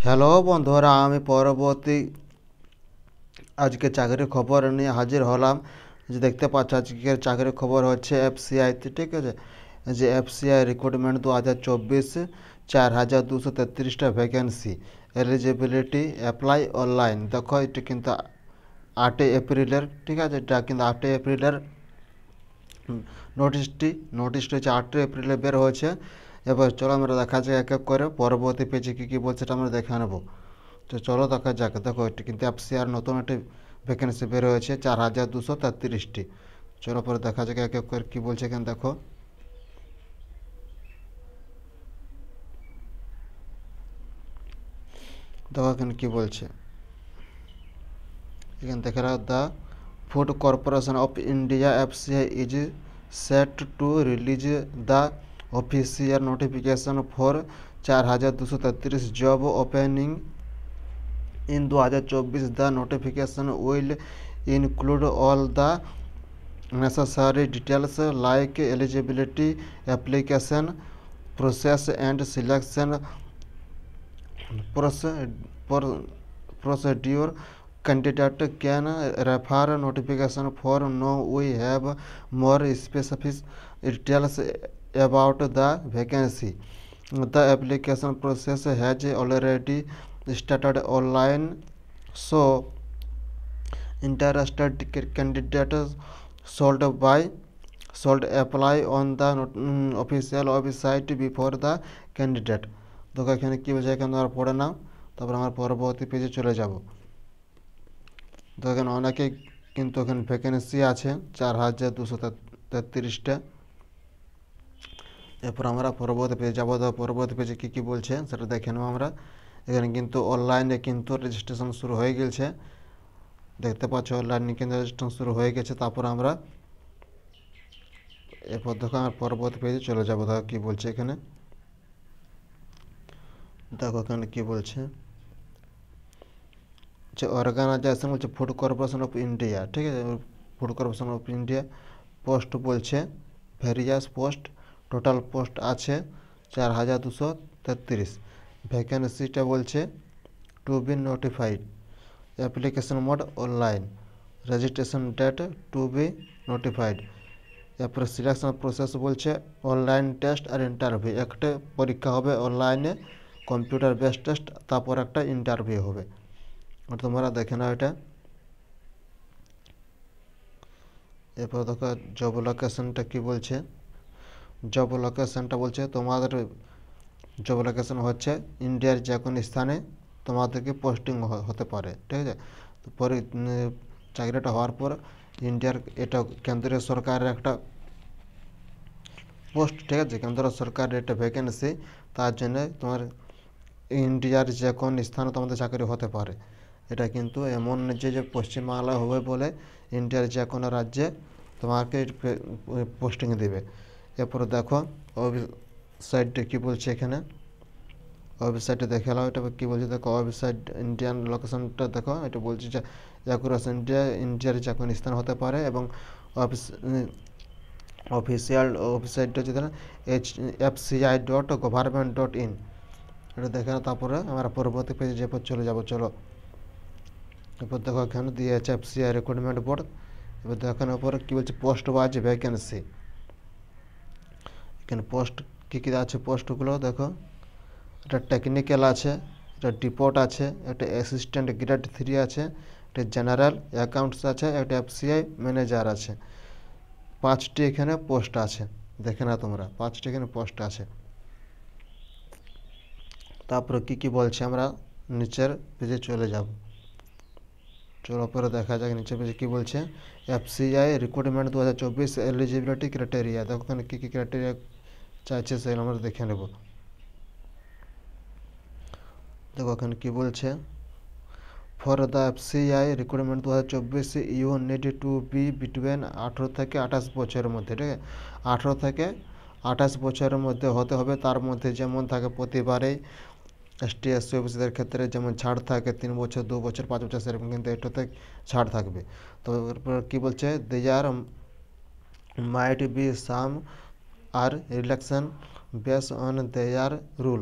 Hello বন্ধুরা, আমি পরবর্তী আজকে চাকরির খবর নিয়ে হাজির হলাম। যে দেখতে পাচ্ছ আজকের চাকরির খবর হচ্ছে এফসিআইতে, ঠিক আছে। যে এফসিআই রিক্রুটমেন্ট 2024, 4233টা ভ্যাকেন্সি, এলিজিবিলিটি অ্যাপ্লাই অনলাইন। দেখো এটা কিন্তু 8 এপ্রিলের, ঠিক আছে। এটা কিন্তু 8 এপ্রিলের নোটিশটি হচ্ছে 8 এপ্রিলে বের হয়েছে। এবার চলো আমরা দেখা যাক এক এক করে পরবর্তী পেজে কী কী বলছে এটা আমরা দেখে নেবো। তো চলো দেখা যাক। দেখো এটি কিন্তু এফসিআর নতুন একটি ভ্যাকেন্সি বের হয়েছে 4233টি। চলো পরে দেখা যাক এক এক করে কী বলছে এখানে। দেখো দেখো এখানে কী বলছে। এখানে দেখে রাখো, the Food Corporation of India FCI is set to release the official notification for 4233 job opening in 2024. The notification will include all the necessary details like eligibility, application process and selection procedure. Candidate can refer notification for now. We have more specific details about the vacancy. The application process has already started online, so interested candidates should apply on the official website before the candidate. দেখো এখানে কী বলছে, এখানে আর পড়ে নাও, তারপর আমার পরবর্তী পেজে চলে যাব। তো এখানে অনেকেই কিন্তু এখানে ভ্যাকেন্সি আছে 4233টা। এরপর আমরা পরবর্তী পেজে যাবো। পরবর্তী পেজে কী কী বলছে সেটা দেখে নেবো আমরা। এখানে কিন্তু অনলাইনে কিন্তু রেজিস্ট্রেশন শুরু হয়ে গেছে, দেখতে পাচ্ছ অনলাইনে কিন্তু রেজিস্ট্রেশন শুরু হয়ে গেছে। তারপর আমরা এরপর দেখো আমার পরবর্তী পেজে চলে যাবো। দেখো কী বলছে এখানে। দেখো এখানে কী বলছে, যে অর্গানাইজেশন বলছে ফুড কর্পোরেশন অফ ইন্ডিয়া, ঠিক আছে। Food Corporation of India post বলছে ভেরিয়াস পোস্ট, টোটাল পোস্ট আছে 4233। ভ্যাকেন্সিটা বলছে to be notified, application mode online, registration date to be notified. এরপরে সিলেকশন প্রসেস বলছে অনলাইন টেস্ট আর ইন্টারভিউ, একটা পরীক্ষা হবে অনলাইনে, কম্পিউটার বেস টেস্ট, তারপর একটা ইন্টারভিউ হবে। তোমরা দেখে নাও এটা। এরপর দেখো জব লোকেশনটা কী বলছে। জব লোকেশনটা বলছে তোমাদের জব লোকেশন হচ্ছে ইন্ডিয়ার যে কোনো স্থানে তোমাদেরকে পোস্টিং হতে পারে, ঠিক আছে। তো পরে চাকরিটা হওয়ার পর ইন্ডিয়ার এটা কেন্দ্রীয় সরকারের একটা পোস্ট, ঠিক আছে, কেন্দ্র সরকারের একটা ভ্যাকেন্সি। তার জন্য তোমার ইন্ডিয়ার যে কোন স্থানে তোমাদের চাকরি হতে পারে। এটা কিন্তু এমন যে পশ্চিমবাংলা হবে বলে ইন্ডিয়ার যে কোনো রাজ্যে তোমাকে পোস্টিং দেবে। এরপরে দেখো ওয়েবসাইটটা কী বলছে এখানে। ওয়েবসাইটে দেখে নাও এটা কী বলছে। দেখো ওয়েবসাইট ইন্ডিয়ান লোকেশনটা দেখো, এটা বলছে যে অ্যাকুরেস ইন্ডিয়ার যে কোনো স্থান হতে পারে। এবং অফিসিয়াল ওয়েবসাইটটা হচ্ছে fci.government.in, এটা দেখে নাও। তারপরে আমরা পরবর্তী পেজে যে চলে যাবো। চলো এরপর দেখো এখানে দিয়ে আছে এফসিআই রিক্রুটমেন্ট বোর্ড। এবার দেখেন ওপরে কী বলছে পোস্ট ওয়াইজ ভ্যাকেন্সি। এখানে পোস্ট কী কী আছে পোস্টগুলো দেখো। এটা টেকনিক্যাল আছে, এটা ডিপোর্ট আছে, একটা অ্যাসিস্ট্যান্ট গ্রেড 3 আছে, একটা জেনারেল অ্যাকাউন্টস আছে, একটা এফসিআই ম্যানেজার আছে। 5টি এখানে পোস্ট আছে, দেখে না তোমরা 5টি এখানে পোস্ট আছে। তারপরে কী কী বলছে আমরা নিচের পেজে চলে যাব। চলো পরে দেখা যাক নিচের পেজে কী বলছে। FCI recruitment 2024 eligibility criteria. দেখো এখানে কী কী ক্রাইটেরিয়া চাইছে সেগুলো আমরা দেখে নেব। দেখো এখানে কী বলছে। For the FCI recruitment 2024 you need to be between 18 থেকে 28 বছরের মধ্যে, ঠিক আছে। 18 থেকে 28 বছরের মধ্যে হতে হবে। তার মধ্যে যেমন থাকে প্রতিবারেই এসটি এসসি অফিসদের ক্ষেত্রে যেমন ছাড় থাকে 3 বছর, 2 বছর, 5 বছর, সেরকম কিন্তু এটাতে ছাড় থাকবে। তো এরপর কী বলছে, there might be some are relaxation base on their rule.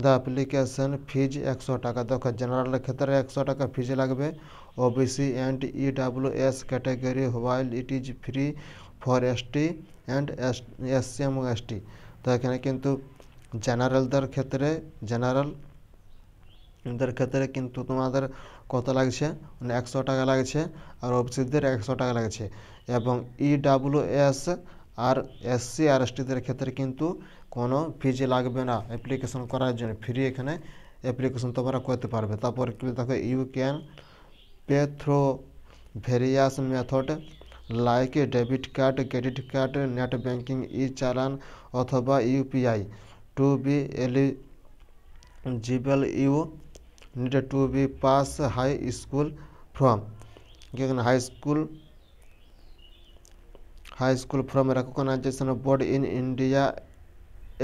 The application fees 100 টাকা। দেখো জেনারেলের ক্ষেত্রে 100 টাকা ফিজ লাগবে, OBC and EWS category while it is free for ST and SC এবং এসটি। তো এখানে কিন্তু জেনারেলদের ক্ষেত্রে কিন্তু তোমাদের কত লাগছে, মানে 100 টাকা লাগছে, আর ওবিসিদের 100 টাকা লাগছে, এবং ইডাব্লিউএস আর এসসি আর এসটিদের ক্ষেত্রে কিন্তু কোনো ফিজ লাগবে না অ্যাপ্লিকেশন করার জন্য, ফ্রি এখানে অ্যাপ্লিকেশন তোমরা করতে পারবে। তারপর কি দেখো, you can pay through various method like debit card, credit card, net banking, e challan অথবা UPI. To be eligible you need to be pass high school from high school from recognition board in India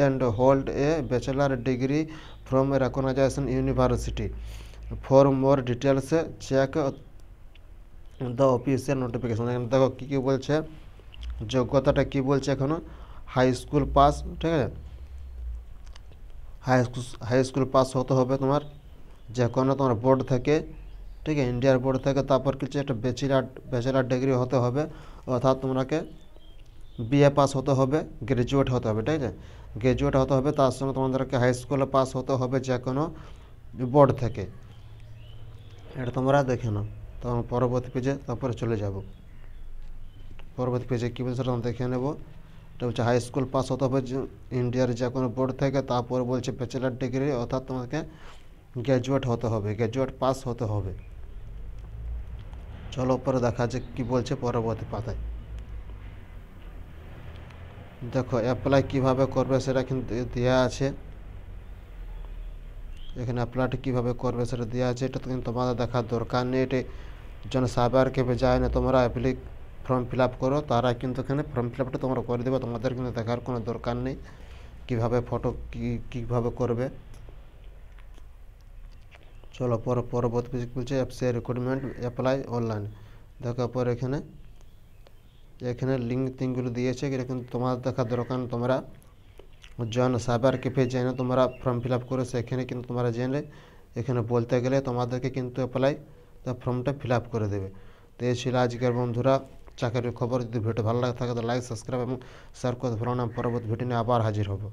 and hold a bachelor degree from a recognition university. For more details check the official notification। দেখো কী কী বলছে, যোগ্যতাটা কী বলছে এখনো, high school pass, ঠিক আছে, high school pass হতে হবে তোমার যে কোনো তোমার বোর্ড থেকে, ঠিক আছে, ইন্ডিয়ার বোর্ড থেকে। তারপর কিছু একটা ব্যাচেলার ডিগ্রি হতে হবে, অর্থাৎ তোমাকে বিএ পাস হতে হবে, গ্র্যাজুয়েট হতে হবে, ঠিক আছে, গ্র্যাজুয়েট হতে হবে। তার সঙ্গে তোমাদেরকে হাই স্কুলে পাস হতে হবে যে কোনো বোর্ড থেকে। এটা তোমরা দেখে নাও। তখন পরবর্তী পেজে তারপরে চলে যাব। পরবর্তী পেজে কী বলছে সেটা দেখে নেব। এটা হচ্ছে হাই স্কুল পাস হতে হবে ইন্ডিয়ার যে কোনো বোর্ড থেকে। তারপর বলছে ব্যাচেলার ডিগ্রি, অর্থাৎ তোমাকে গ্র্যাজুয়েট হতে হবে, গ্র্যাজুয়েট পাস হতে হবে। চলো পরে দেখা যাক কী বলছে পরবর্তী পাতায়। দেখো অ্যাপ্লাই কীভাবে করবে সেটা কিন্তু দেওয়া আছে, এখানে অ্যাপ্লাইটা কীভাবে করবে সেটা দেওয়া আছে। এটা তো কিন্তু তোমাদের দেখার দরকার নেই, এটা যেন সাইবার ক্যাফে যায় না তোমরা ফর্ম ফিল আপ করো, তারা কিন্তু এখানে ফর্ম ফিল আপটা তোমরা করে দেবে, তোমাদের কিন্তু দেখার কোনো দরকার নেই কীভাবে ফটো কীভাবে করবে। চলো পরবর্তী পেজ বলছে অ্যাপসে রিক্রুটমেন্ট অ্যাপ্লাই অনলাইন। দেখো পর এখানে লিঙ্ক টিঙ্কগুলো দিয়েছে, এটা কিন্তু তোমার দেখার দরকার, তোমরা জন সাইবার ক্যাফে জেনে তোমরা ফর্ম ফিল আপ করে সেখানে কিন্তু তোমরা জেনে এখানে বলতে গেলে তোমাদেরকে কিন্তু অ্যাপ্লাই ফর্মটা ফিল আপ করে দেবে। তো এই ছিল আজকের বন্ধুরা চাকরির খবর। যদি ভিডিও ভালো লাগে থাকে তো লাইক, সাবস্ক্রাইব এবং শেয়ার করতে ভুলো না। পরবর্তী ভিডিও নিয়ে আবার হাজির হবো।